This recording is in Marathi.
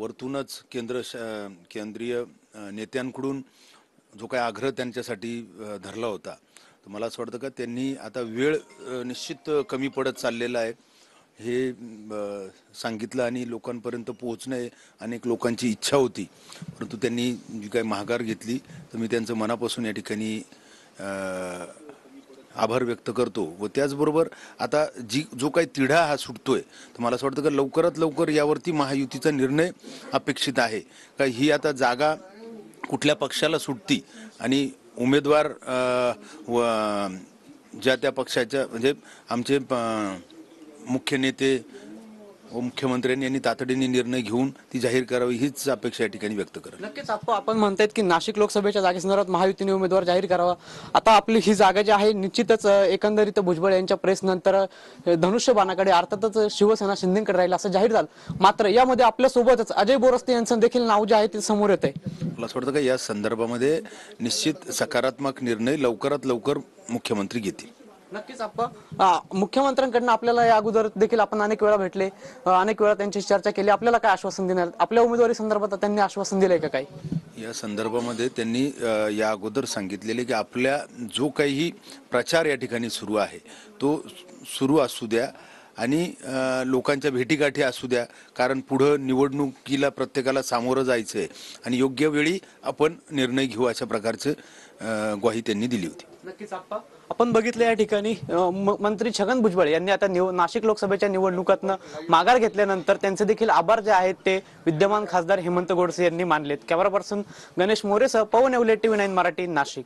वरतूनच केंद्रीय नेत्यांकडून जो काही आग्रह त्यांच्यासाठी धरला होता, तर मला असं वाटतं का त्यांनी आता वेळ निश्चित कमी पडत चाललेला आहे हे सांगितलं आणि लोकांपर्यंत पोहोचणे अनेक लोकांची इच्छा होती, परंतु त्यांनी जी काही माघार घेतली तर मी त्यांचं मनापासून या ठिकाणी आभार व्यक्त करतो। व त्याचबरोबर आता जो काही तिढा हा सुटतोय तर मला असं वाटतं का लवकरात लवकर यावरती महायुतीचा निर्णय अपेक्षित आहे का ही आता जागा कुठल्या पक्षाला सुटती आणि उमेदवार ज्या त्या पक्षाच्या म्हणजे आमचे मुख्य नेते व मुख्यमंत्र्यांनी यांनी तातडीने निर्णय घेऊन ती जाहीर करावी हीच अपेक्षा या ठिकाणी व्यक्त करेल। नक्कीच आपण म्हणतायत की नाशिक लोकसभेच्या जागेसंदर्भात महायुतीने उमेदवार जाहीर करावा। आता आपली ही जागा जी आहे निश्चितच एकंदरीत भुजबळ यांच्या प्रेस नंतर धनुष्यबाणाकडे अर्थातच शिवसेना शिंदेकडे राहील असं जाहीर झालं। मात्र यामध्ये आपल्या सोबतच अजय बोरस्ते यांचं देखील नाव जे आहे ते समोर येत आहे। मला असं वाटतं का या संदर्भामध्ये निश्चित सकारात्मक निर्णय लवकरात लवकर मुख्यमंत्री घेतील। नक्कीच मुख्यमंत्र्यांकडून आपल्याला या अगोदर देखील आपण अनेक वेळा भेटले, अनेक वेळा त्यांची चर्चा केली। आपल्याला काय आश्वासन देणार आपल्या उमेदवारी संदर्भात त्यांनी आश्वासन दिलंय का काय? या संदर्भामध्ये त्यांनी या अगोदर सांगितलेले की आपल्या जो काही प्रचार या ठिकाणी सुरू आहे तो सुरू असू द्या आणि लोकांच्या भेटीगाठी असू द्या, कारण पुढं निवडणुकीला प्रत्येकाला सामोरं जायचं आहे आणि योग्य वेळी आपण निर्णय घेऊ अशा प्रकारचे ग्वाही त्यांनी दिली होती। नक्कीच आपण बघितलं या ठिकाणी मंत्री छगन भुजबळ यांनी आता नाशिक लोकसभेच्या निवडणुकातनं माघार घेतल्यानंतर त्यांचे देखील आभार जे आहेत ते विद्यमान खासदार हेमंत गोडसे यांनी मानलेत। कॅमेरा पर्सन गणेश मोरेसह पवन येवले, TV9 मराठी, नाशिक।